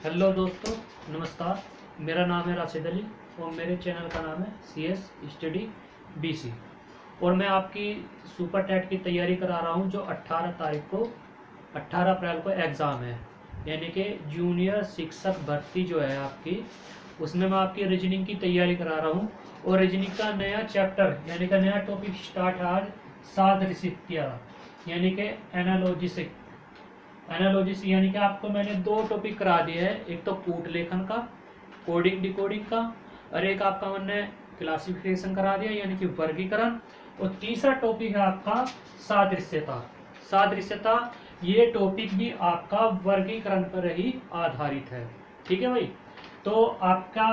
Hello दोस्तों, नमस्कार। मेरा नाम है राशिद अली और मेरे चैनल का नाम है CS स्टडी BC। और मैं आपकी सुपर टेट की तैयारी करा रहा हूं, जो 18 तारीख को 18 अप्रैल को एग्ज़ाम है। यानी कि जूनियर शिक्षक भर्ती जो है आपकी, उसमें मैं आपकी रीजनिंग की तैयारी करा रहा हूं। और रीजनिंग का नया चैप्टर यानी कि नया टॉपिक स्टार्ट है आज, सादृश्यता यानी कि एनालॉजिस यानी कि आपको मैंने दो टॉपिक करा दिए हैं। एक तो कूट लेखन का, कोडिंग डिकोडिंग का, और एक आपका मैंने क्लासिफिकेशन करा दिया यानी कि वर्गीकरण। और तीसरा टॉपिक है आपका सादृश्यता। सादृश्यता ये टॉपिक भी आपका वर्गीकरण पर ही आधारित है। ठीक है भाई। तो आपका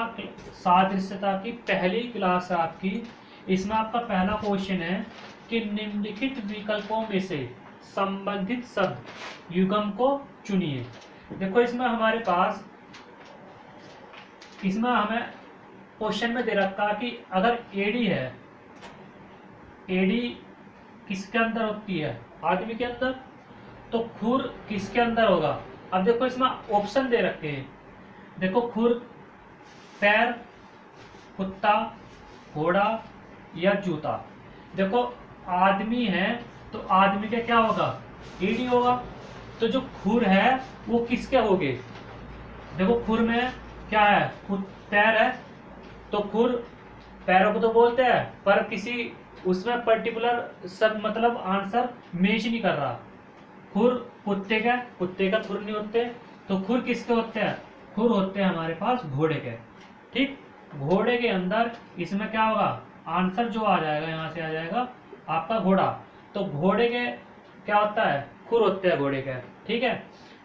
सादृश्यता की पहली क्लास है आपकी। इसमें आपका पहला क्वेश्चन है कि निम्नलिखित विकल्पों में से संबंधित शब्द युग्म को चुनिए। देखो इसमें हमारे पास, इसमें हमें क्वेश्चन में दे रखा कि अगर एडी है, एडी किसके अंदर होती है? आदमी के अंदर। तो खुर किसके अंदर होगा? अब देखो इसमें ऑप्शन दे रखे हैं। देखो खुर, पैर, कुत्ता, घोड़ा या जूता। देखो आदमी है तो आदमी का क्या होगा? एडी होगा। तो जो खुर है वो किसके होंगे? देखो खुर में क्या है? खुद पैर है तो खुर पैरों को तो बोलते हैं, पर किसी उसमें पर्टिकुलर सब मतलब आंसर मैच नहीं कर रहा। खुर कुत्ते का, कुत्ते का खुर नहीं होते। तो खुर किसके होते हैं? खुर होते हैं हमारे पास घोड़े के। ठीक। घोड़े के अंदर इसमें क्या होगा? आंसर जो आ जाएगा यहाँ से आ जाएगा आपका घोड़ा। तो घोड़े के क्या होता है? खुर होते हैं घोड़े के। ठीक है।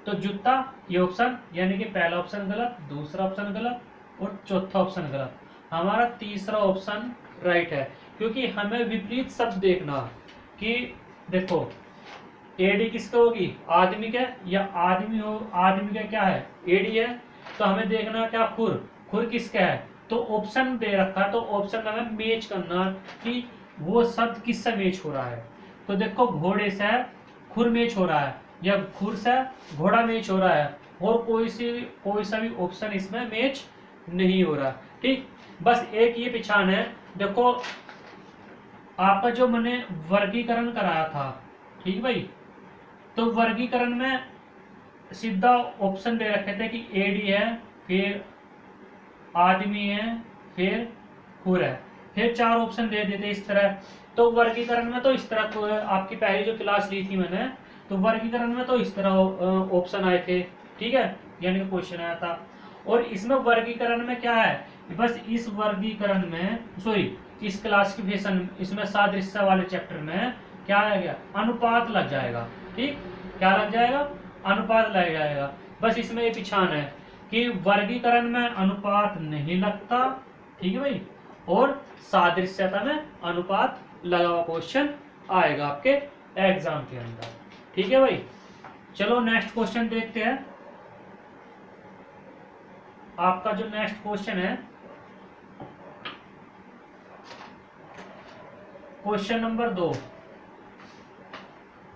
तो जूता ये ऑप्शन यानी कि पहला ऑप्शन गलत, दूसरा ऑप्शन गलत और चौथा ऑप्शन गलत। हमारा तीसरा ऑप्शन राइट है, क्योंकि हमें विपरीत शब्द देखना कि देखो एडी किसका होगी? आदमी के, या आदमी हो, आदमी का क्या है? एडी है। तो हमें देखना क्या? खुर, खुर किसका है? तो ऑप्शन दे रखा है तो ऑप्शन में हमें मैच करना कि वो शब्द किससे मैच हो रहा है। तो देखो घोड़े से खुर मैच हो रहा है, या खुर से घोड़ा मैच हो रहा है, और कोई सा भी ऑप्शन इसमें मैच नहीं हो रहा। ठीक। बस एक ये पहचान है। देखो आपका जो मैंने वर्गीकरण कराया था, ठीक भाई, तो वर्गीकरण में सीधा ऑप्शन दे रखे थे कि एडी है, फिर आदमी है, फिर खुर है, फिर चार ऑप्शन दे देते इस तरह। तो वर्गीकरण में तो इस तरह आपकी पहली जो क्लास ली थी मैंने, तो वर्गीकरण में तो इस तरह ऑप्शन आए थे। ठीक है, यानी कि क्वेश्चन आया था। और इसमें वर्गीकरण में क्या है? बस इस वर्गीकरण में, सॉरी, इस क्लासिफिकेशन, इसमें सादृश्य वाले चैप्टर में क्या आ गया? अनुपात लग जाएगा। ठीक। क्या लग जाएगा? अनुपात लग जाएगा। बस इसमें ये पिछान है कि वर्गीकरण में अनुपात नहीं लगता। ठीक है भाई। और सादृश्यता में अनुपात लगा हुआ क्वेश्चन आएगा आपके एग्जाम के अंदर। ठीक है भाई। चलो नेक्स्ट क्वेश्चन देखते हैं। आपका जो नेक्स्ट क्वेश्चन है, क्वेश्चन नंबर 2।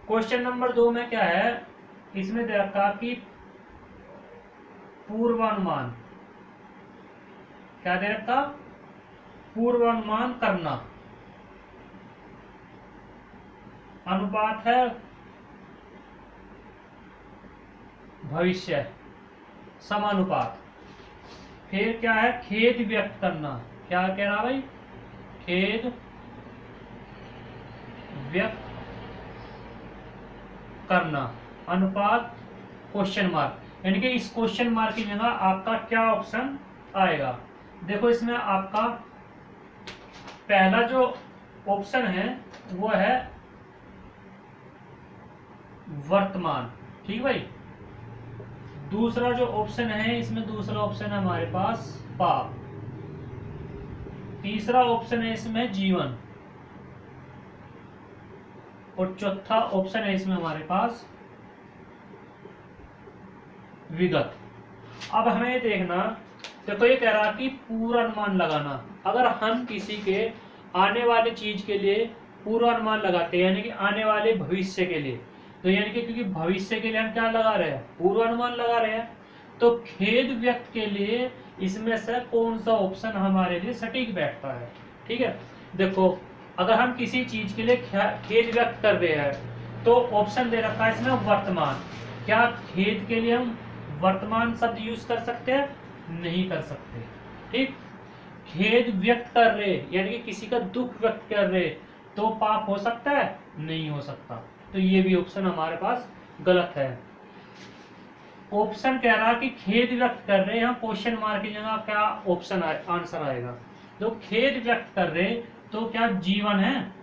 क्वेश्चन नंबर 2 में क्या है? इसमें दे रखा कि पूर्वानुमान, क्या दे रखा? पूर्वानुमान करना। अनुपात है भविष्य, समानुपात। फिर क्या है? खेद व्यक्त करना। क्या कह रहा भाई? खेद व्यक्त करना। अनुपात क्वेश्चन मार्क, यानी कि इस क्वेश्चन मार्क की जगह आपका क्या ऑप्शन आएगा? देखो इसमें आपका पहला जो ऑप्शन है वो है वर्तमान। ठीक भाई। दूसरा जो ऑप्शन है, इसमें दूसरा ऑप्शन है हमारे पास पाप। तीसरा ऑप्शन है इसमें जीवन। और चौथा ऑप्शन है इसमें हमारे पास विगत। अब हमें ये देखना, देखो ये कह रहा कि पूर्वानुमान लगाना। अगर हम किसी के आने वाले चीज के लिए पूर्वानुमान लगाते हैं, यानी कि आने वाले भविष्य के लिए, तो यानी कि क्योंकि भविष्य के लिए हम क्या लगा रहे हैं? पूर्वानुमान लगा रहे हैं। तो खेद व्यक्त के लिए इसमें से कौन सा ऑप्शन हमारे लिए सटीक बैठता है। ठीक है, देखो अगर हम किसी चीज के लिए खेद व्यक्त कर रहे हैं तो ऑप्शन दे रखा है इसमें वर्तमान। क्या खेद के लिए हम वर्तमान शब्द यूज कर सकते हैं? नहीं कर सकते। ठीक, खेद व्यक्त कर रहे यानी कि किसी का दुख व्यक्त कर रहे तो पाप हो सकता है? नहीं हो सकता। तो ये भी ऑप्शन हमारे पास गलत है। ऑप्शन कह रहा कि खेद व्यक्त कर रहे, हम क्वेश्चन मार्क की जगह क्या ऑप्शन आंसर आएगा? तो खेद व्यक्त कर रहे तो क्या जीवन है?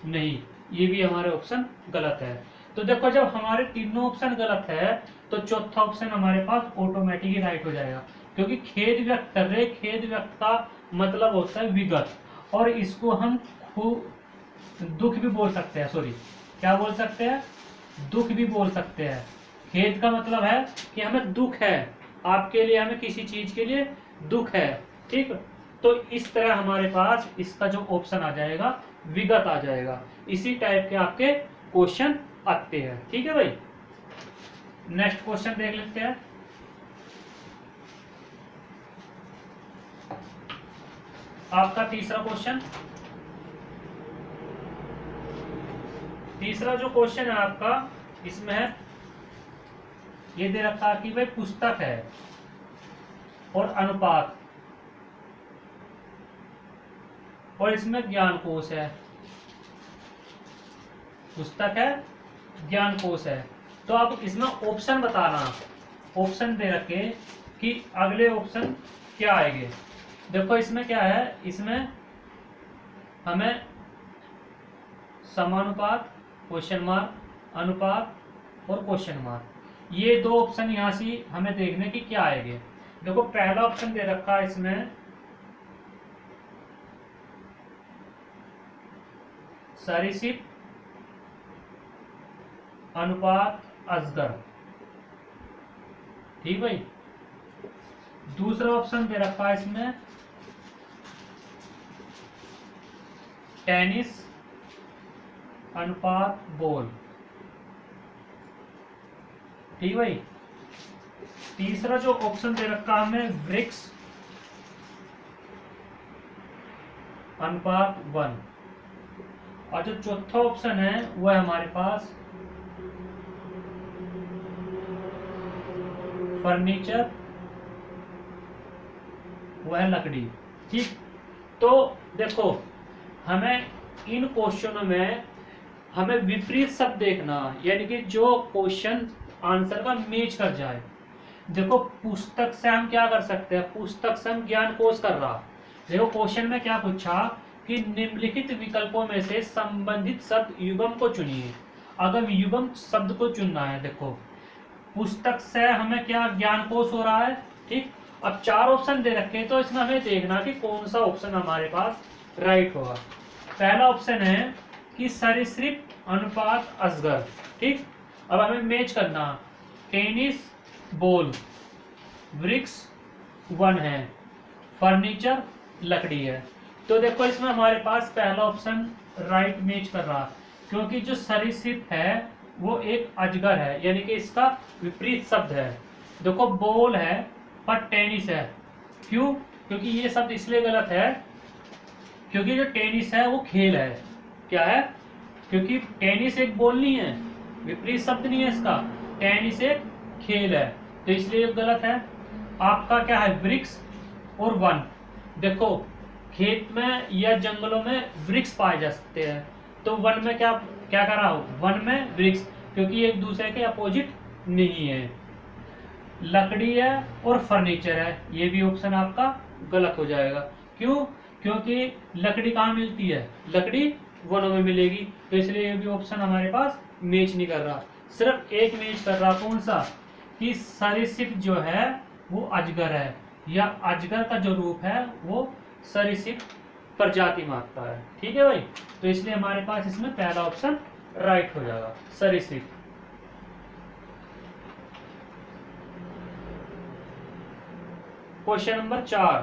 नहीं, ये भी हमारे ऑप्शन गलत है। तो देखो जब हमारे तीनों ऑप्शन गलत है तो चौथा ऑप्शन हमारे पास ऑटोमेटिकली राइट हो जाएगा, क्योंकि खेद व्यक्त कर रहे, खेद व्यक्त का मतलब होता है विगत, और इसको हम दुख भी बोल सकते हैं। सॉरी, क्या बोल सकते हैं? दुख भी बोल सकते हैं। खेद का मतलब है कि हमें दुख है, आपके लिए हमें किसी चीज के लिए दुख है। ठीक, तो इस तरह हमारे पास इसका जो ऑप्शन आ जाएगा विगत आ जाएगा। इसी टाइप के आपके क्वेश्चन आते हैं। ठीक है भाई, नेक्स्ट क्वेश्चन देख लेते हैं। आपका तीसरा क्वेश्चन, तीसरा जो क्वेश्चन है आपका, इसमें है ये दे रखा कि भाई पुस्तक है और अनुपात, और इसमें ज्ञान कोश है। पुस्तक है, ज्ञान कोश है, तो आप इसमें ऑप्शन बताना। ऑप्शन दे रखे कि अगले ऑप्शन क्या आएंगे। देखो इसमें क्या है, इसमें हमें समानुपात, क्वेश्चन मार्क, अनुपात और क्वेश्चन मार्क, ये दो ऑप्शन यहां से हमें देखने की क्या आएंगे। देखो पहला ऑप्शन दे रखा है इसमें सरीसृप, अनुपात, अजगर। ठीक भाई, दूसरा ऑप्शन दे रखा है इसमें टेनिस, अनुपात, बॉल। ठीक भाई, तीसरा जो ऑप्शन दे रखा है हमें वृक्ष, अनुपात 1। और जो चौथा ऑप्शन है वह हमारे पास फर्नीचर, वह लकड़ी। ठीक, तो देखो हमें इन क्वेश्चनों में हमें विपरीत शब्द देखना, यानी कि जो क्वेश्चन आंसर का मैच कर जाए। देखो पुस्तक से हम क्या कर सकते हैं, पुस्तक से हम ज्ञान कोश कर रहा। देखो क्वेश्चन में क्या पूछा कि निम्नलिखित विकल्पों में से संबंधित शब्द युगम को चुनिए। अगर युगम शब्द को चुनना है, देखो पुस्तक से हमें क्या ज्ञान कोश हो रहा है। ठीक, अब चार ऑप्शन दे रखे तो इसमें हमें देखना कि कौन सा ऑप्शन हमारे पास राइट होगा। पहला ऑप्शन है कि सरीसृप, अनुपात, अजगर। ठीक, अब हमें मैच करना, टेनिस, बॉल, वृक्ष 1 है, फर्नीचर लकड़ी है। तो देखो इसमें हमारे पास पहला ऑप्शन राइट मैच कर रहा, क्योंकि जो सरीसृप है वो एक अजगर है, यानी कि इसका विपरीत शब्द है। देखो बॉल है पर टेनिस है, क्यों? क्योंकि ये शब्द इसलिए गलत है क्योंकि जो टेनिस है वो खेल है। क्या है? क्योंकि टेनिस एक बॉल नहीं है, विपरीत शब्द नहीं है इसका, टेनिस एक खेल है, तो इसलिए गलत है। आपका क्या है? वृक्ष और वन। देखो खेत में या जंगलों में वृक्ष पाए जा सकते हैं, तो वन में क्या क्या कर रहा हूं? वन में वृक्ष, क्योंकि एक दूसरे के अपोजिट नहीं है। लकड़ी है और फर्नीचर है, ये भी ऑप्शन आपका गलत हो जाएगा। क्यों? क्योंकि लकड़ी कहाँ मिलती है? लकड़ी वनों में मिलेगी, तो इसलिए ये भी ऑप्शन हमारे पास मैच नहीं कर रहा। सिर्फ एक मैच कर रहा, कौन सा? कि सरीसृप जो है वो अजगर है, या अजगर का जो रूप है वो सरीसृप प्रजाति मानता है। ठीक है भाई, तो इसलिए हमारे पास इसमें पहला ऑप्शन राइट हो जाएगा, सरीसृप। क्वेश्चन नंबर 4,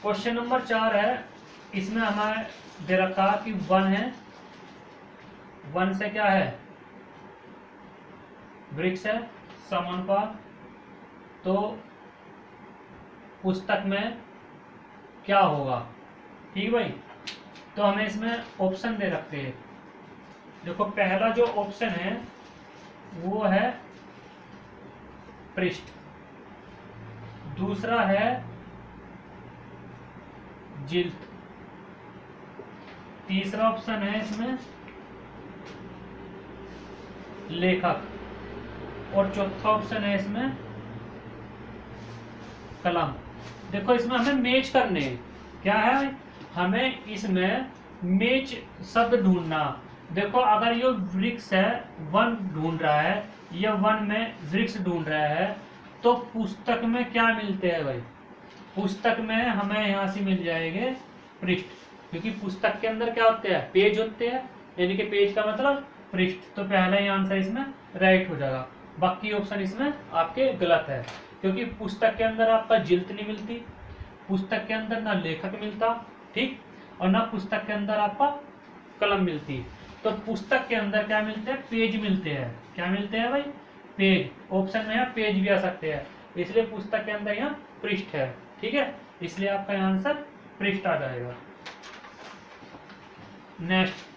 क्वेश्चन नंबर 4 है, इसमें हमें दे रखा कि वन है, 1 से क्या है, वृक्ष है, समानुपात। तो पुस्तक में क्या होगा, ठीक भाई। तो हमें इसमें ऑप्शन दे रखते हैं। देखो पहला जो ऑप्शन है वो है पृष्ठ, दूसरा है जिल्द, तीसरा ऑप्शन है इसमें लेखक, और चौथा ऑप्शन है इसमें कलम। देखो इसमें हमें मैच करने हैं। क्या है, हमें इसमें मैच शब्द ढूंढना। देखो अगर ये वृक्ष है, वन ढूंढ रहा है, या वन में वृक्ष ढूंढ रहा है, तो पुस्तक में क्या मिलते हैं भाई, पुस्तक में हमें यहाँ से मिल जाएंगे पृष्ठ, क्योंकि पुस्तक के अंदर क्या होते हैं, पेज होते हैं, यानी कि पेज का मतलब पृष्ठ। तो पहला ही आंसर इसमें राइट हो जाएगा। बाकी ऑप्शन इसमें आपके गलत है, क्योंकि पुस्तक के अंदर आपका जिल्द नहीं मिलती, पुस्तक के अंदर ना लेखक मिलता, ठीक, और ना पुस्तक के अंदर आपका कलम मिलती। तो पुस्तक के अंदर क्या मिलते हैं, पेज मिलते हैं। क्या मिलते हैं भाई, पेज। ऑप्शन में यहाँ पेज भी आ सकते हैं, इसलिए पुस्तक के अंदर यहाँ पृष्ठ है, ठीक है, इसलिए आपका आंसर पृष्ठ आ जाएगा। नेक्स्ट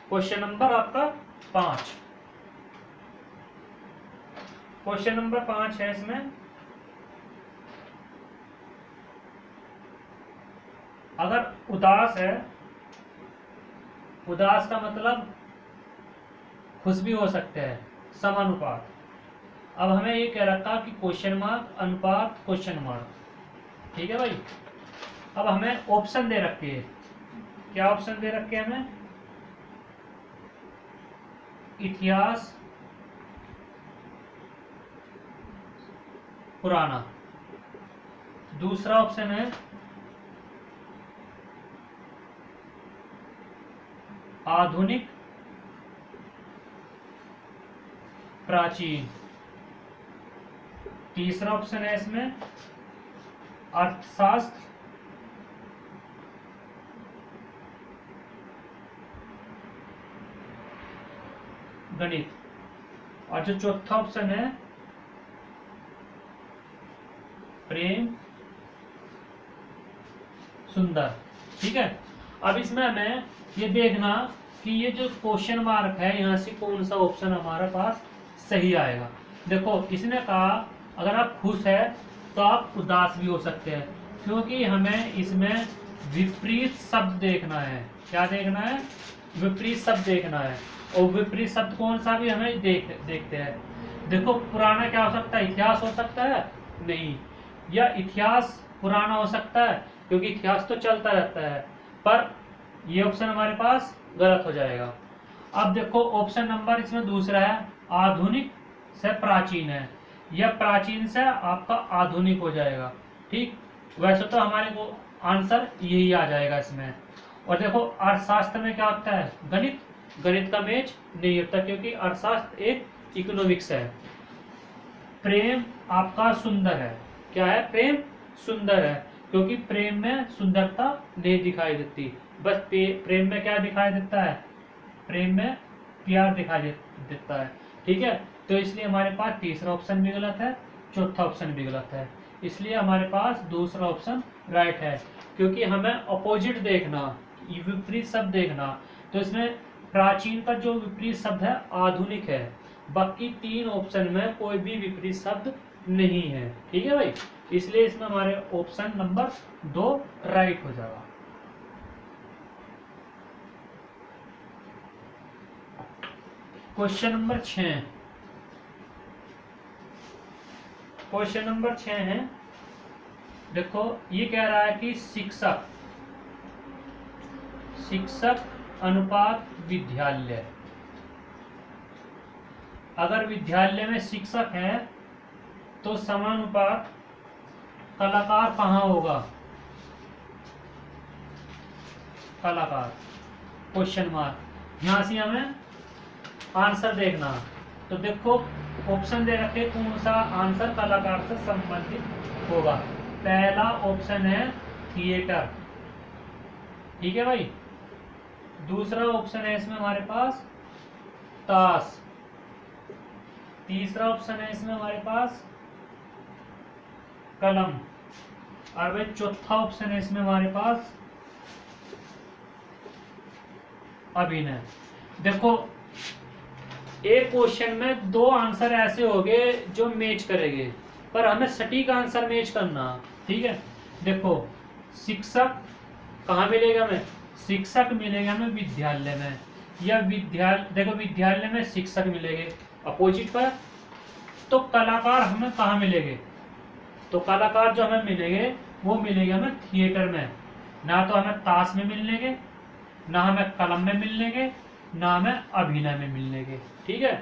क्वेश्चन नंबर आपका 5। क्वेश्चन नंबर 5 है इसमें, अगर उदास है, उदास का मतलब खुश भी हो सकते हैं, समानुपात। अब हमें ये कह रखा कि क्वेश्चन मार्क अनुपात क्वेश्चन मार्क, ठीक है भाई। अब हमें ऑप्शन दे रखे हैं। क्या ऑप्शन दे रखे हैं हमें, इतिहास पुराना, दूसरा ऑप्शन है आधुनिक प्राचीन, तीसरा ऑप्शन है इसमें अर्थशास्त्र गणित, और जो चौथा ऑप्शन है प्रेम सुंदर, ठीक है। अब इसमें हमें ये देखना कि ये जो क्वेश्चन मार्क है यहाँ से कौन सा ऑप्शन हमारे पास सही आएगा। देखो इसने कहा अगर आप खुश है तो आप उदास भी हो सकते हैं, क्योंकि हमें इसमें विपरीत शब्द देखना है। क्या देखना है, विपरीत शब्द देखना है, और विपरीत शब्द कौन सा भी हमें देखते हैं। देखो पुराना क्या हो सकता है, इतिहास हो सकता है, नहीं, या इतिहास पुराना हो सकता है, क्योंकि इतिहास तो चलता रहता है, पर ये ऑप्शन हमारे पास गलत हो जाएगा। अब देखो ऑप्शन नंबर इसमें दूसरा है आधुनिक से प्राचीन है, यह प्राचीन से आपका आधुनिक हो जाएगा, ठीक। वैसे तो हमारे को आंसर यही आ जाएगा इसमें। और देखो अर्थशास्त्र में क्या होता है, गणित, गणित का मैच नहीं होता, क्योंकि अर्थशास्त्र एक इकोनॉमिक्स है। प्रेम आपका सुंदर है, क्या है, प्रेम सुंदर है, क्योंकि प्रेम में सुंदरता नहीं दिखाई देती, बस प्रेम में क्या दिखाई देता है, प्रेम में प्यार दिखाई देता है, ठीक है। तो इसलिए हमारे पास तीसरा ऑप्शन भी गलत है, चौथा ऑप्शन भी गलत है, इसलिए हमारे पास दूसरा ऑप्शन राइट है। क्योंकि हमें अपोजिट देखना, विपरीत शब्द देखना, तो इसमें प्राचीन का जो विपरीत शब्द है आधुनिक है, बाकी तीन ऑप्शन में कोई भी विपरीत शब्द नहीं है, ठीक है भाई। इसलिए इसमें हमारे ऑप्शन नंबर 2 राइट हो जाएगा। क्वेश्चन नंबर 6, क्वेश्चन नंबर 6 है, देखो ये कह रहा है कि शिक्षक, शिक्षक अनुपात विद्यालय। अगर विद्यालय में शिक्षक है तो समानुपात कलाकार कहाँ होगा, कलाकार, क्वेश्चन मार्क। यहां से हमें आंसर देखना, तो देखो ऑप्शन दे रखे कौन सा आंसर कलाकार से संबंधित होगा। पहला ऑप्शन है थिएटर, ठीक है भाई, दूसरा ऑप्शन है इसमें हमारे पास ताश। तीसरा ऑप्शन है इसमें हमारे पास कलम। और भाई चौथा ऑप्शन है इसमें हमारे पास अभिनय। देखो एक क्वेश्चन में दो आंसर ऐसे हो गए जो मैच करेंगे, पर हमें सटीक आंसर मैच करना। ठीक है, देखो शिक्षक कहाँ मिलेगा हमें? शिक्षक मिलेगा हमें विद्यालय में, या देखो विद्यालय में शिक्षक मिलेंगे अपोजिट पर। तो कलाकार हमें कहाँ मिलेंगे? तो कलाकार जो हमें मिलेंगे वो मिलेंगे हमें थिएटर में। ना तो हमें ताश में मिलेंगे, ना हमें कलम में मिलेंगे, ना हमें अभिनय में मिलेंगे। ठीक है,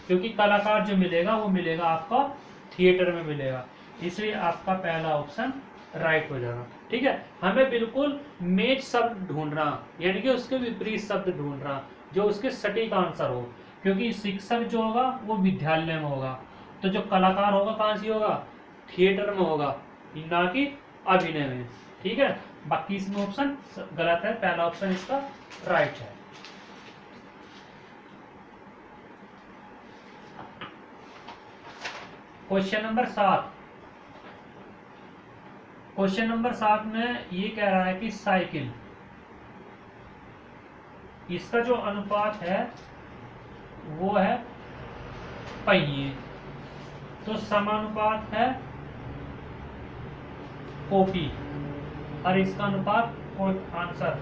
क्योंकि कलाकार जो मिलेगा वो मिलेगा आपका थिएटर में मिलेगा। इसलिए आपका पहला ऑप्शन राइट हो जाएगा। ठीक है, हमें बिल्कुल मैच शब्द ढूंढना, यानी कि उसके विपरीत शब्द ढूंढना जो उसके सटीक आंसर हो। क्योंकि शिक्षक जो होगा वो विद्यालय में होगा, तो जो कलाकार होगा कहाँ से होगा? थिएटर में होगा, ना कि अभिनय में। ठीक है, बाकी इसमें ऑप्शन गलत है, पहला ऑप्शन इसका राइट है। Question number 7। क्वेश्चन नंबर 7 में ये कह रहा है कि साइकिल, इसका जो अनुपात है वो है पहिए, तो समानुपात है कॉपी, और इसका अनुपात आंसर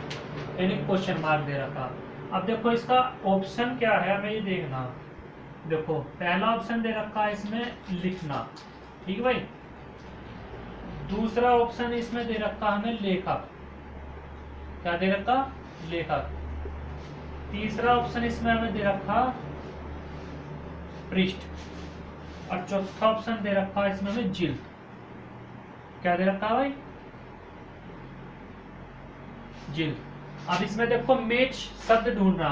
यानी क्वेश्चन मार्क दे रखा। अब देखो इसका ऑप्शन क्या है हमें ये देखना। देखो पहला ऑप्शन दे रखा है इसमें लिखना, ठीक है भाई। दूसरा ऑप्शन इसमें दे रखा हमें लेखक, क्या दे रखा? लेखक। तीसरा ऑप्शन इसमें हमें दे रखा पृष्ठ, और चौथा ऑप्शन दे रखा है इसमें हमें जिल्द। क्या दे रखा है भाई? जिल्द। अब इसमें देखो मैच शब्द ढूंढना।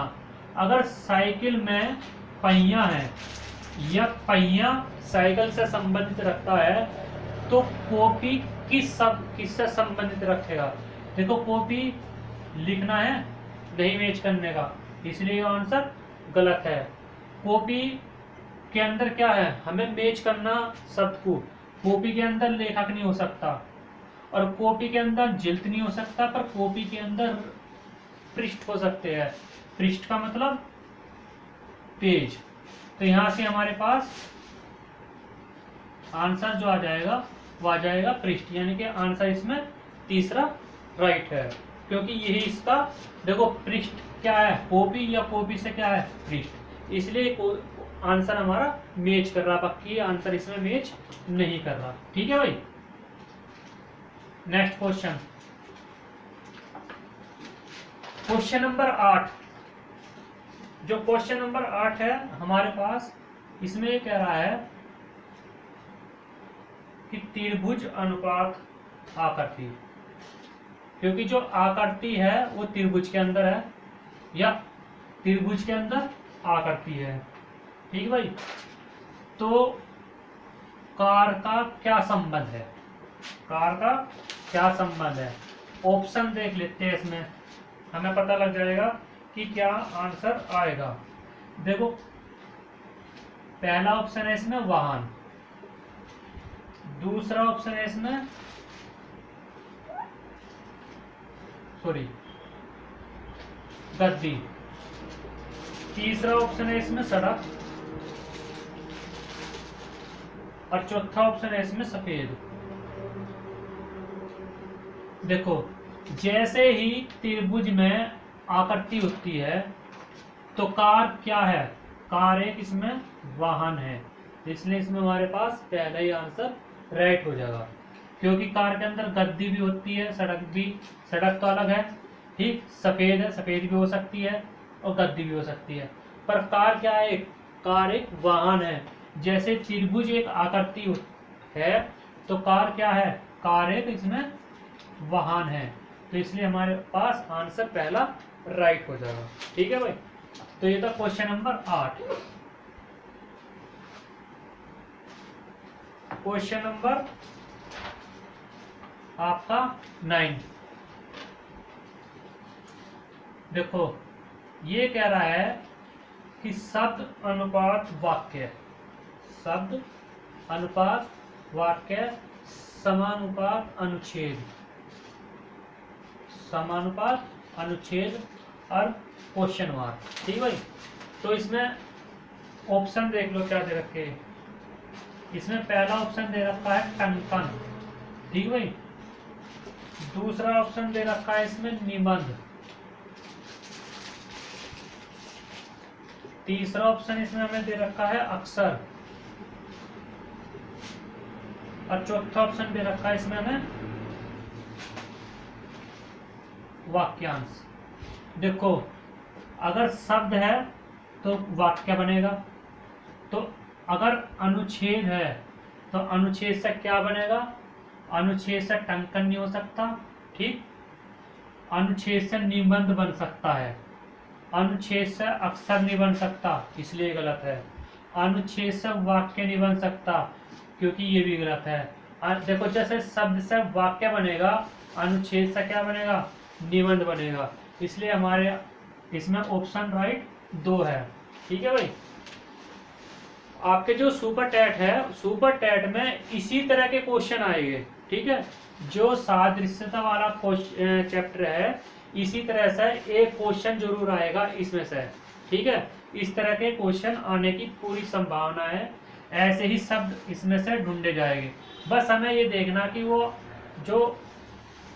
अगर साइकिल में पहिया है या पहिया साइकिल से संबंधित रखता है, तो कॉपी किससे संबंधित रखेगा? देखो कॉपी लिखना है, नहीं मैच करने का, इसलिए आंसर गलत है। कॉपी के अंदर क्या है? हमें मैच करना शब्द को। कॉपी के अंदर लेखक नहीं हो सकता, और कॉपी के अंदर जिल्द नहीं हो सकता, पर कॉपी के अंदर पृष्ठ हो सकते हैं। पृष्ठ का मतलब पेज। तो यहां से हमारे पास आंसर जो आ जाएगा वो आ जाएगा पृष्ठ, यानी कि आंसर इसमें तीसरा राइट है। क्योंकि यही इसका देखो पृष्ठ क्या है? कॉपी, या कॉपी से क्या है? पृष्ठ। इसलिए आंसर हमारा मैच कर रहा, बाकी आंसर इसमें मैच नहीं कर रहा। ठीक है भाई। Next question, question number 8। जो क्वेश्चन नंबर 8 है हमारे पास, इसमें ये कह रहा है कि त्रिभुज अनुपात आकृति। क्योंकि जो आकृति है वो त्रिभुज के अंदर है, या त्रिभुज के अंदर आकृति है। ठीक भाई। तो कार का क्या संबंध है? कार का क्या संबंध है? ऑप्शन देख लेते हैं, इसमें हमें पता लग जाएगा कि क्या आंसर आएगा। देखो पहला ऑप्शन है इसमें वाहन, दूसरा ऑप्शन है इसमें गद्दी, तीसरा ऑप्शन है इसमें सड़क, और चौथा ऑप्शन है इसमें सफेद। देखो जैसे ही त्रिभुज में आकृति होती है तो कार क्या है? कार एक इसमें वाहन है, इसलिए इसमें हमारे पास पहला ही आंसर राइट हो जाएगा। क्योंकि कार के अंदर गद्दी भी होती है, सड़क तो अलग है। ठीक, सफेद है, सफेद भी हो सकती है और गद्दी भी हो सकती है, पर कार क्या है? कार एक वाहन है। जैसे त्रिभुज एक आकृति है तो कार क्या है? कार एक इसमें वाहन है, तो इसलिए हमारे पास आंसर पहला राइट हो जाएगा। ठीक है भाई। तो ये था क्वेश्चन नंबर 8। क्वेश्चन नंबर आपका 9। देखो ये कह रहा है कि शब्द अनुपात वाक्य, शब्द अनुपात वाक्य, समानुपात अनुच्छेद, समानुपात अनुच्छेद और क्वेश्चन मार्क। ठीक भाई। तो इसमें ऑप्शन देख लो क्या दे रखे। इसमें पहला ऑप्शन दे रखा है टंकन। ठीक भाई। दूसरा ऑप्शन दे रखा है इसमें निबंध। तीसरा ऑप्शन इसमें हमें दे रखा है अक्षर। और चौथा ऑप्शन दे रखा है इसमें हमें वाक्यांश। देखो अगर शब्द है तो वाक्य बनेगा, तो अगर अनुच्छेद है तो अनुच्छेद से क्या बनेगा, अनुच्छेद से टंकन नहीं हो सकता। ठीक। अनुच्छेद से निबंध बन सकता है, अनुच्छेद से अक्षर नहीं बन सकता, इसलिए गलत है। अनुच्छेद से वाक्य नहीं बन सकता, क्योंकि ये भी गलत है। देखो जैसे शब्द से वाक्य बनेगा, अनुच्छेद से क्या बनेगा, निबंध बनेगा, इसलिए हमारे इसमें ऑप्शन राइट 2 है। ठीक है भाई। आपके जो सुपर टैट है, सुपर टैट में इसी तरह के क्वेश्चन आएंगे। ठीक है। जो सादृश्यता वाला चैप्टर है, इसी तरह से एक क्वेश्चन जरूर आएगा इसमें से। ठीक है। इस तरह के क्वेश्चन आने की पूरी संभावना है। ऐसे ही शब्द इसमें से ढूंढे जाएंगे। बस हमें ये देखना कि वो जो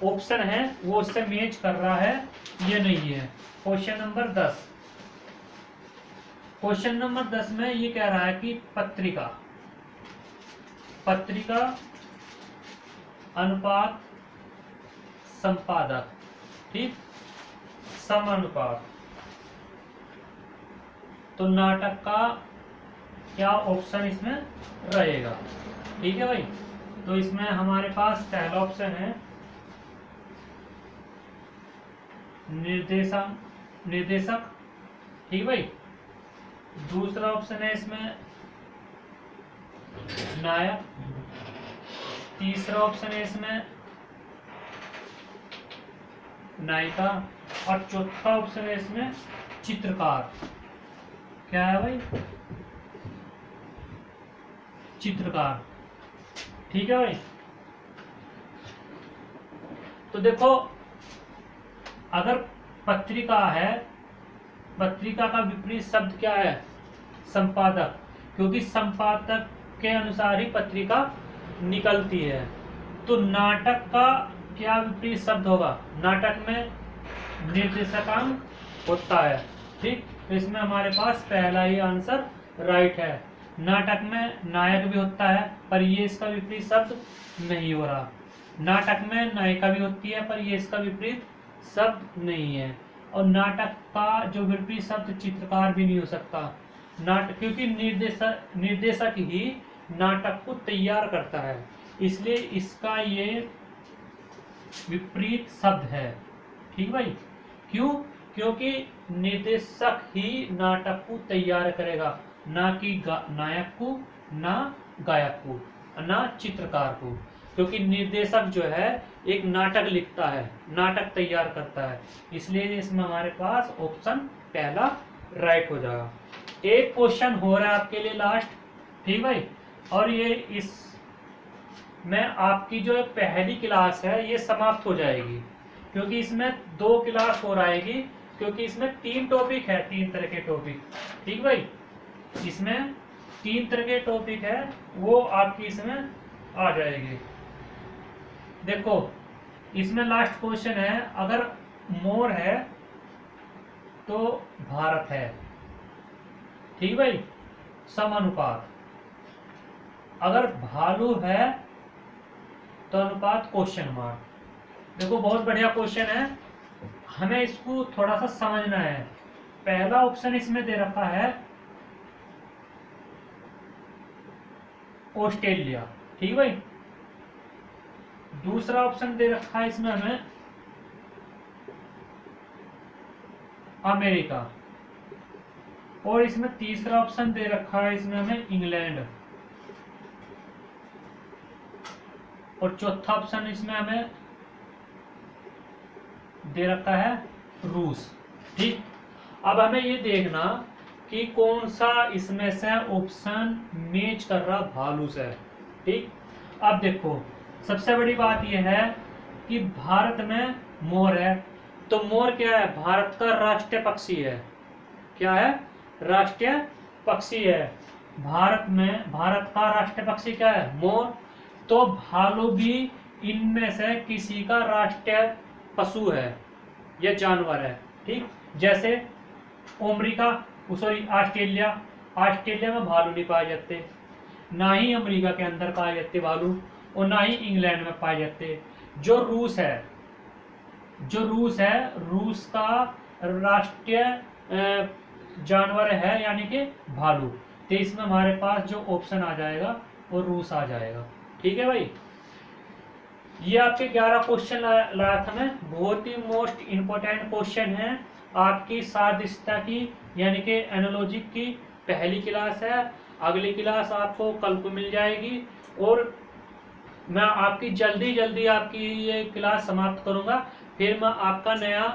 ऑप्शन है वो उससे मैच कर रहा है ये नहीं है। Question number 10। क्वेश्चन नंबर 10 में ये कह रहा है कि पत्रिका, पत्रिका अनुपात संपादक। ठीक। समानुपात। तो नाटक का क्या ऑप्शन इसमें रहेगा। ठीक है भाई। तो इसमें हमारे पास पहला ऑप्शन है निर्देशक। ठीक भाई। दूसरा ऑप्शन है इसमें नायक। तीसरा ऑप्शन है इसमें नायिका। और चौथा ऑप्शन है इसमें चित्रकार। क्या है भाई, चित्रकार। ठीक है भाई। तो देखो अगर पत्रिका है, पत्रिका का विपरीत शब्द क्या है, संपादक, क्योंकि संपादक के अनुसार ही पत्रिका निकलती है। तो नाटक का क्या विपरीत शब्द होगा, नाटक में निर्देशकांक होता है। ठीक। तो इसमें हमारे पास पहला ही आंसर राइट है। नाटक में नायक भी होता है, पर ये इसका विपरीत शब्द नहीं हो रहा। नाटक में नायिका भी होती है, पर ये इसका विपरीत शब्द नहीं है। और नाटक का जो विपरीत शब्द चित्रकार भी नहीं हो सकता। नाटक क्योंकि निर्देशक ही नाटक को तैयार करता है, इसलिए इसका ये विपरीत शब्द है। ठीक भाई। क्यों? क्योंकि निर्देशक ही नाटक को तैयार करेगा, ना कि नायक को, ना गायक को, ना चित्रकार को। क्योंकि निर्देशक जो है एक नाटक लिखता है, नाटक तैयार करता है, इसलिए इसमें हमारे पास ऑप्शन पहला राइट हो जाएगा। एक क्वेश्चन हो रहा है आपके लिए लास्ट। ठीक भाई। और ये इस में आपकी जो पहली क्लास है ये समाप्त हो जाएगी, क्योंकि इसमें 2 क्लास हो रहेगी, क्योंकि इसमें 3 टॉपिक है, 3 तरह के टॉपिक। ठीक भाई। इसमें 3 तरह के टॉपिक है, वो आपकी इसमें आ जाएगी। देखो इसमें लास्ट क्वेश्चन है, अगर मोर है तो भारत है। ठीक भाई। समानुपात। अगर भालू है तो अनुपात क्वेश्चन मार्क। देखो बहुत बढ़िया क्वेश्चन है, हमें इसको थोड़ा सा समझना है। पहला ऑप्शन इसमें दे रखा है ऑस्ट्रेलिया। ठीक भाई। दूसरा ऑप्शन दे रखा है इसमें हमें अमेरिका। और इसमें तीसरा ऑप्शन दे रखा है इसमें हमें इंग्लैंड। और चौथा ऑप्शन इसमें हमें दे रखा है रूस। ठीक। अब हमें ये देखना कि कौन सा इसमें से ऑप्शन मैच कर रहा भालू से। ठीक, अब देखो सबसे बड़ी बात यह है कि भारत में मोर है, तो मोर क्या है, भारत का राष्ट्रीय पक्षी है। क्या है, राष्ट्रीय पक्षी है। भारत का राष्ट्रीय पक्षी क्या है, मोर। तो भालू भी इनमें से किसी का राष्ट्रीय पशु है या जानवर है। ठीक, जैसे अमेरिका, सॉरी ऑस्ट्रेलिया में भालू नहीं पाए जाते, ना ही अमेरिका के अंदर पाए जाते भालू, और ना ही इंग्लैंड में पाए जाते। जो रूस है, रूस का राष्ट्रीय जानवर है यानी कि भालू। तो इसमें हमारे पास जो ऑप्शन आ जाएगा वो रूस आ जाएगा। ठीक है भाई, ये आपके 11 क्वेश्चन लाया था मैं, बहुत ही मोस्ट इंपोर्टेंट क्वेश्चन है आपकी सादृश्यता की यानी कि एनालॉजी की पहली क्लास है। अगली क्लास आपको कल को मिल जाएगी, और मैं आपकी जल्दी आपकी ये क्लास समाप्त करूंगा, फिर मैं आपका नया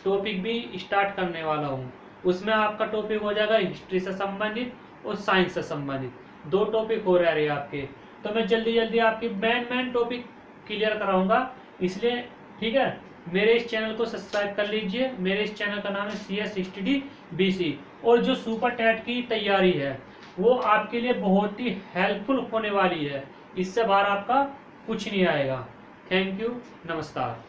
टॉपिक भी स्टार्ट करने वाला हूँ। उसमें आपका टॉपिक हो जाएगा हिस्ट्री से संबंधित और साइंस से संबंधित, 2 टॉपिक हो रहे हैं आपके। तो मैं जल्दी आपकी मेन टॉपिक क्लियर कराऊंगा, इसलिए ठीक है, मेरे इस चैनल को सब्सक्राइब कर लीजिए। मेरे इस चैनल का नाम है CS स्टडी BC, और जो सुपर टेट की तैयारी है वो आपके लिए बहुत ही हेल्पफुल होने वाली है। इससे बाहर आपका कुछ नहीं आएगा। थैंक यू, नमस्कार।